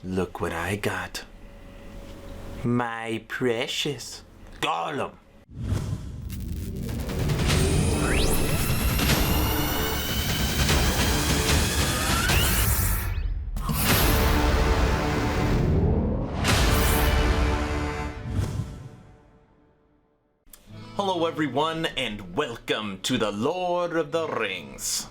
Look what I got. My precious Gollum. Hello everyone, and welcome to the Lord of the Rings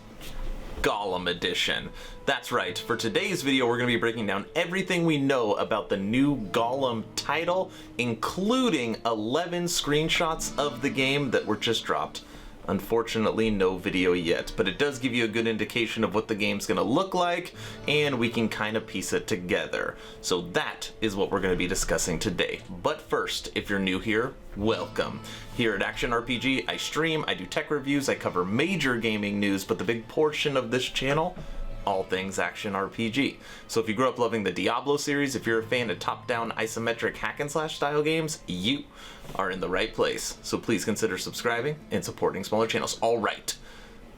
Gollum edition. That's right, for today's video we're going to be breaking down everything we know about the new Gollum title, including 11 screenshots of the game that were just dropped. Unfortunately, no video yet, but it does give you a good indication of what the game's going to look like, and we can kind of piece it together. So that is what we're going to be discussing today. But first, if you're new here, welcome. Here at Action RPG, I stream, I do tech reviews, I cover major gaming news, but the big portion of this channel, all things action RPG. So if you grew up loving the Diablo series, if you're a fan of top-down isometric hack and slash style games, you are in the right place. So please consider subscribing and supporting smaller channels. All right,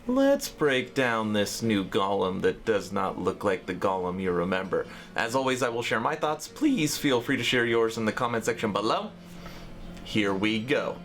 let's break down this new Gollum that does not look like the Gollum you remember. As always, I will share my thoughts. Please feel free to share yours in the comment section below. Here we go.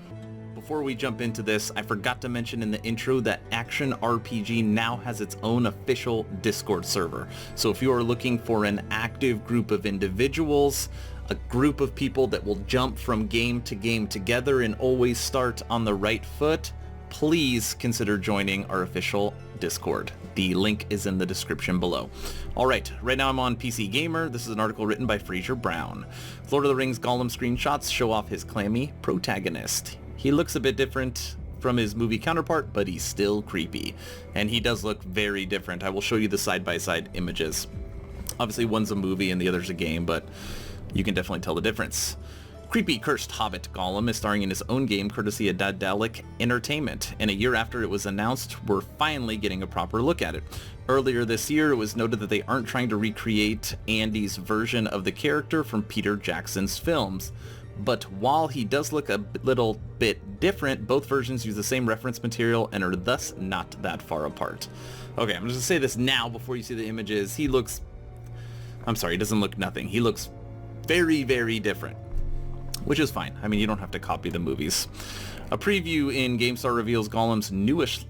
Before we jump into this, I forgot to mention in the intro that Action RPG now has its own official Discord server. So if you are looking for an active group of individuals, a group of people that will jump from game to game together and always start on the right foot, please consider joining our official Discord. The link is in the description below. Alright, right now I'm on PC Gamer. This is an article written by Fraser Brown. Lord of the Rings Gollum screenshots show off his clammy protagonist. He looks a bit different from his movie counterpart, but he's still creepy. And he does look very different. I will show you the side-by-side images. Obviously one's a movie and the other's a game, but you can definitely tell the difference. Creepy cursed hobbit Gollum is starring in his own game courtesy of Daedalic Entertainment, and a year after it was announced, we're finally getting a proper look at it. Earlier this year, it was noted that they aren't trying to recreate Andy's version of the character from Peter Jackson's films. But while he does look a little bit different, both versions use the same reference material and are thus not that far apart. Okay, I'm just gonna say this now before you see the images. He looks... I'm sorry, he doesn't look nothing. He looks very, very different. Which is fine. I mean, you don't have to copy the movies. A preview in GameStar reveals Gollum's newest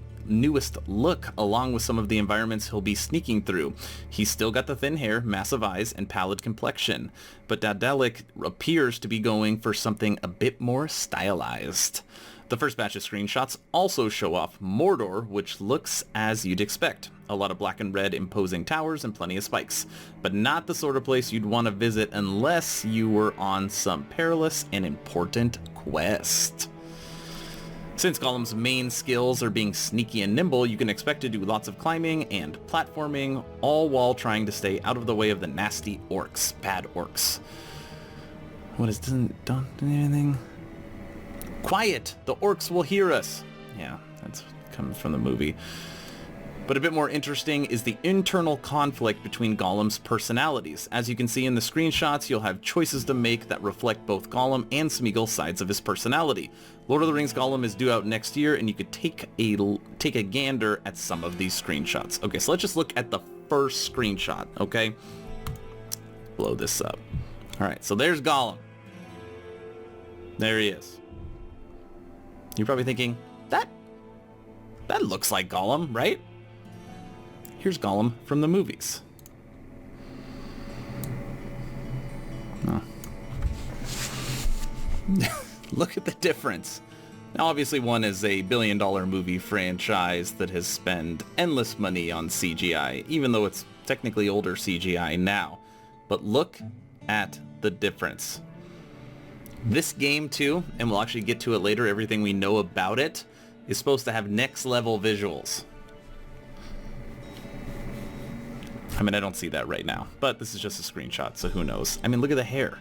look, along with some of the environments he'll be sneaking through. He's still got the thin hair, massive eyes, and pallid complexion, but Daedalic appears to be going for something a bit more stylized. The first batch of screenshots also show off Mordor, which looks as you'd expect. A lot of black and red imposing towers and plenty of spikes, but not the sort of place you'd want to visit unless you were on some perilous and important quest. Since Gollum's main skills are being sneaky and nimble, you can expect to do lots of climbing and platforming, all while trying to stay out of the way of the nasty orcs, bad orcs. What is, don't do anything? Quiet! The orcs will hear us! Yeah, that's coming from the movie. But a bit more interesting is the internal conflict between Gollum's personalities. As you can see in the screenshots, you'll have choices to make that reflect both Gollum and Smeagol's sides of his personality. Lord of the Rings Gollum is due out next year, and you could take a gander at some of these screenshots. Okay, so let's just look at the first screenshot, okay? Blow this up. Alright, so there's Gollum. There he is. You're probably thinking, that looks like Gollum, right? Here's Gollum from the movies. Oh. Look at the difference. Now obviously one is a billion-dollar movie franchise that has spent endless money on CGI, even though it's technically older CGI now. But look at the difference. This game too, and we'll actually get to it later, everything we know about it, is supposed to have next level visuals. I mean, I don't see that right now, but this is just a screenshot, so who knows. I mean, look at the hair.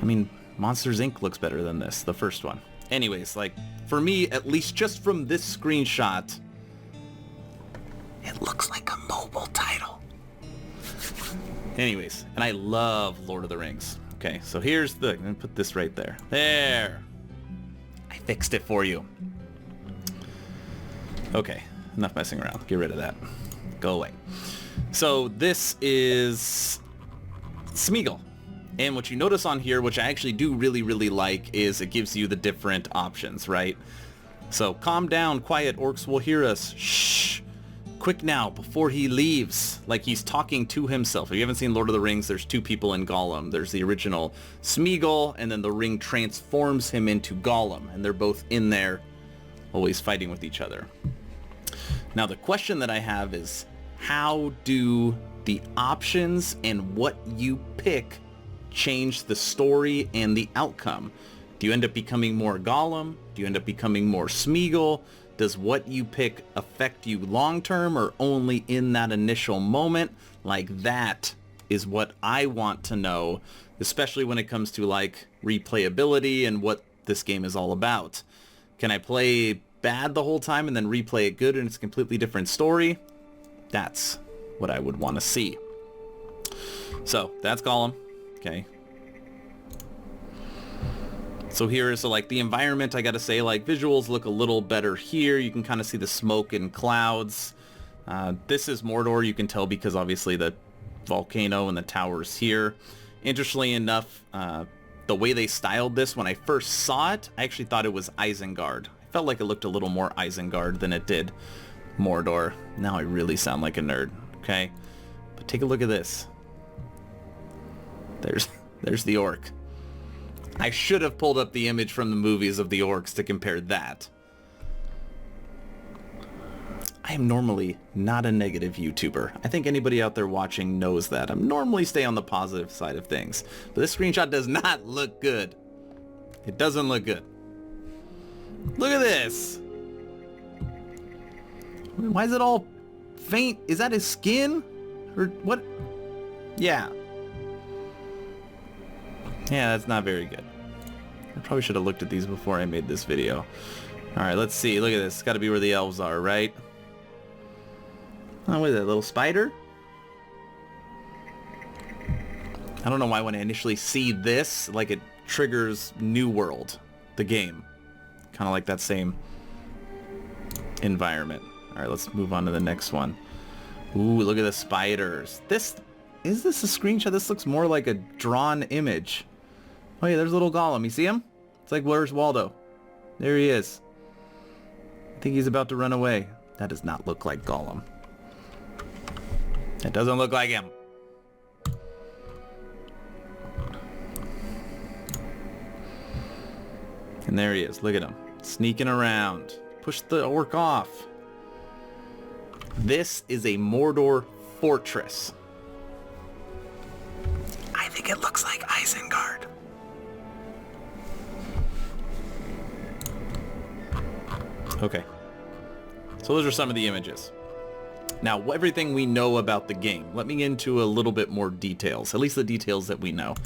I mean, Monsters Inc. looks better than this, the first one. Anyways, like, for me, at least just from this screenshot, it looks like a mobile title. Anyways, and I love Lord of the Rings. Okay, so here's the... I'm gonna put this right there. There! I fixed it for you. Okay, enough messing around. Get rid of that. Go away. So this is Smeagol. And what you notice on here, which I actually do really like, is it gives you the different options, right? So, calm down, quiet, orcs will hear us. Shh. Quick now, before he leaves. Like he's talking to himself. If you haven't seen Lord of the Rings, there's two people in Gollum. There's the original Smeagol, and then the ring transforms him into Gollum. And they're both in there, always fighting with each other. Now, the question that I have is, how do the options and what you pick change the story and the outcome? Do you end up becoming more Gollum? Do you end up becoming more Smeagol? Does what you pick affect you long-term or only in that initial moment? Like, that is what I want to know, especially when it comes to like replayability and what this game is all about. Can I play bad the whole time and then replay it good and it's a completely different story? That's what I would want to see. So that's Gollum. Okay. So here is like the environment. I gotta say, like, visuals look a little better here. You can kind of see the smoke and clouds. This is Mordor, you can tell, because obviously the volcano and the towers here. Interestingly enough, the way they styled this, when I first saw it, I actually thought it was Isengard. I felt like it looked a little more Isengard than it did Mordor. Now I really sound like a nerd, okay? But take a look at this. There's the orc. I should have pulled up the image from the movies of the orcs to compare that. I am normally not a negative YouTuber. I think anybody out there watching knows that. I'm normally stay on the positive side of things. But this screenshot does not look good. It doesn't look good. Look at this. Why is it all faint? Is that his skin? Or what? Yeah. Yeah, that's not very good. I probably should have looked at these before I made this video. Alright, let's see. Look at this. It's got to be where the elves are, right? Oh, what is that, little spider? I don't know why when I initially see this, like, it triggers New World, the game. Kind of like that same environment. Alright, let's move on to the next one. Ooh, look at the spiders. Is this a screenshot? This looks more like a drawn image. Oh yeah, there's little Gollum. You see him? It's like, where's Waldo? There he is. I think he's about to run away. That does not look like Gollum. It doesn't look like him. And there he is. Look at him. Sneaking around. Push the orc off. This is a Mordor fortress. I think it looks like Isengard. Okay. So those are some of the images. Now, everything we know about the game. Let me get into a little bit more details. At least the details that we know.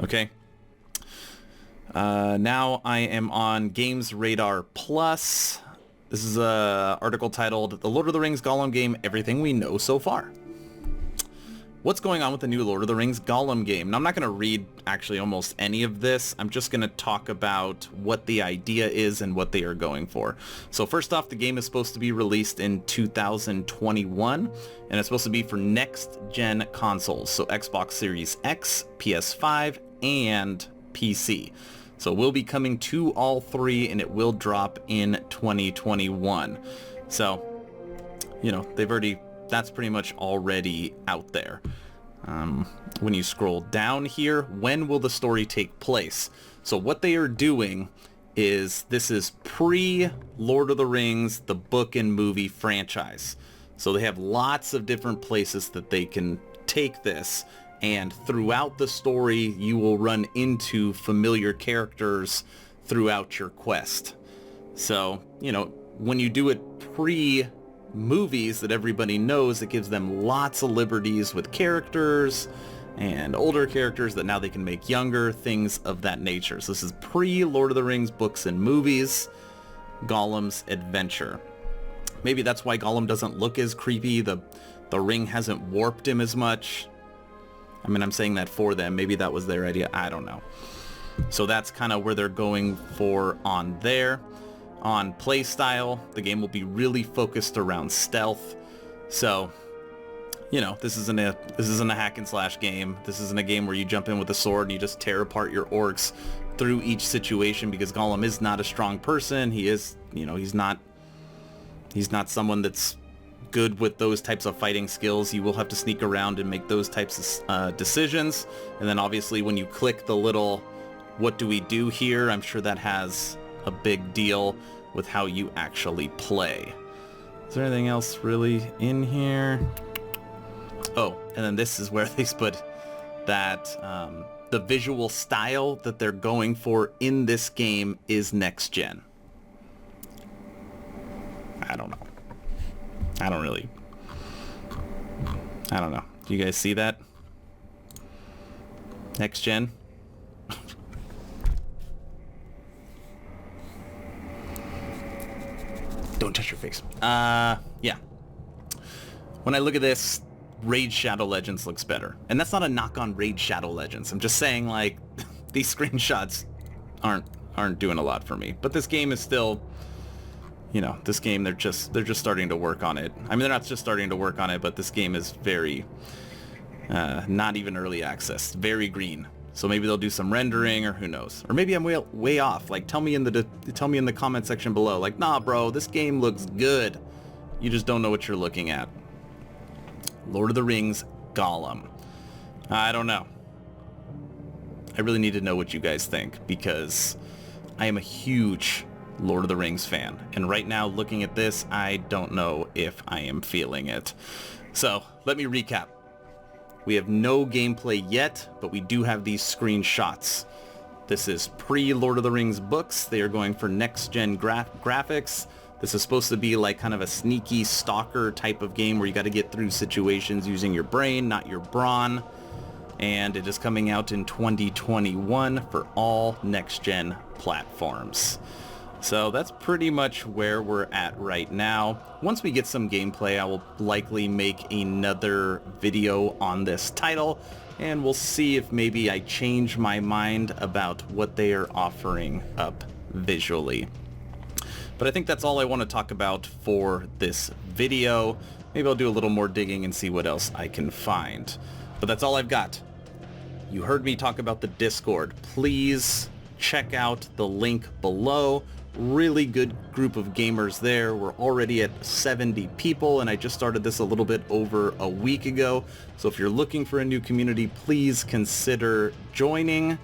Okay. Now I am on Games Radar Plus. This is an article titled The Lord of the Rings Gollum Game, Everything We Know So Far. What's going on with the new Lord of the Rings Gollum game? Now, I'm not going to read actually almost any of this. I'm just going to talk about what the idea is and what they are going for. So first off, the game is supposed to be released in 2021, and it's supposed to be for next-gen consoles, so Xbox Series X, PS5, and PC. So it will be coming to all three, and it will drop in 2021. So, you know, that's pretty much already out there. When you scroll down here, when will the story take place? So what they are doing is, this is pre-Lord of the Rings, the book and movie franchise. So they have lots of different places that they can take this, and throughout the story, you will run into familiar characters throughout your quest. So, you know, when you do it pre-movies that everybody knows, it gives them lots of liberties with characters and older characters that now they can make younger, things of that nature. So this is pre-Lord of the Rings books and movies, Gollum's adventure. Maybe that's why Gollum doesn't look as creepy. The ring hasn't warped him as much. I mean, I'm saying that for them. Maybe that was their idea. I don't know. So that's kind of where they're going for on there. On play style, the game will be really focused around stealth. So, you know, this isn't a hack and slash game. This isn't a game where you jump in with a sword and you just tear apart your orcs through each situation, because Gollum is not a strong person. He is, you know, he's not someone that's good with those types of fighting skills. You will have to sneak around and make those types of decisions. And then obviously when you click the little what do we do here, I'm sure that has a big deal with how you actually play. Is there anything else really in here? Oh, and then this is where they put that the visual style that they're going for in this game is next gen. I don't know. I don't know. Do you guys see that? Next gen? Don't touch your face. Yeah. When I look at this, Raid Shadow Legends looks better. And that's not a knock on Raid Shadow Legends. I'm just saying, like, these screenshots aren't doing a lot for me. But this game is still, you know, this game, they're just starting to work on it. I mean, they're not just starting to work on it, but this game is very, not even early access. Very green. So maybe they'll do some rendering, or who knows. Or maybe I'm way off. Like, tell me in the comment section below. Like, nah, bro, this game looks good. You just don't know what you're looking at. Lord of the Rings Gollum. I don't know. I really need to know what you guys think, because I am a huge Lord of the Rings fan. And right now, looking at this, I don't know if I am feeling it. So, let me recap. We have no gameplay yet, but we do have these screenshots. This is pre-Lord of the Rings books. They are going for next-gen graphics. This is supposed to be like kind of a sneaky stalker type of game where you got to get through situations using your brain, not your brawn. And it is coming out in 2021 for all next-gen platforms. So that's pretty much where we're at right now. Once we get some gameplay, I will likely make another video on this title, and we'll see if maybe I change my mind about what they are offering up visually. But I think that's all I want to talk about for this video. Maybe I'll do a little more digging and see what else I can find. But that's all I've got. You heard me talk about the Discord. Please check out the link below. Really good group of gamers there. We're already at 70 people, and I just started this a little bit over a week ago. So if you're looking for a new community, please consider joining.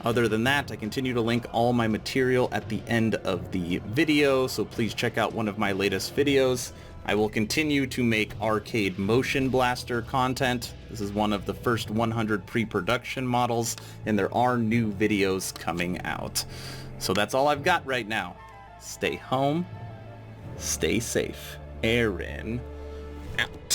Other than that, I continue to link all my material at the end of the video, so please check out one of my latest videos. I will continue to make arcade motion blaster content. This is one of the first 100 pre-production models, and there are new videos coming out. So that's all I've got right now. Stay home, stay safe. Aaron out.